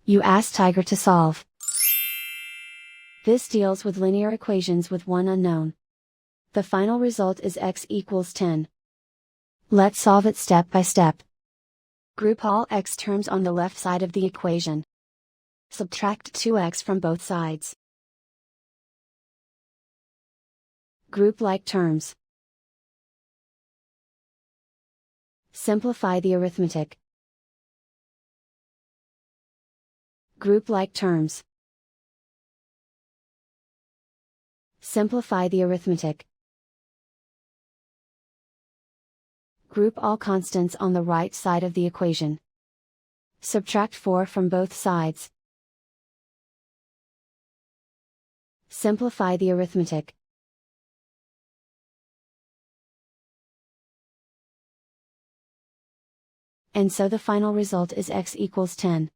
You ask Tiger to solve. This deals with linear equations with one unknown. The final result is x equals 10. Let's solve it step by step. Group all x terms on the left side of the equation. Subtract 2x from both sides. Group like terms. Simplify the arithmetic. Group like terms. Simplify the arithmetic. Group all constants on the right side of the equation. Subtract 4 from both sides. Simplify the arithmetic. And so the final result is x equals 10.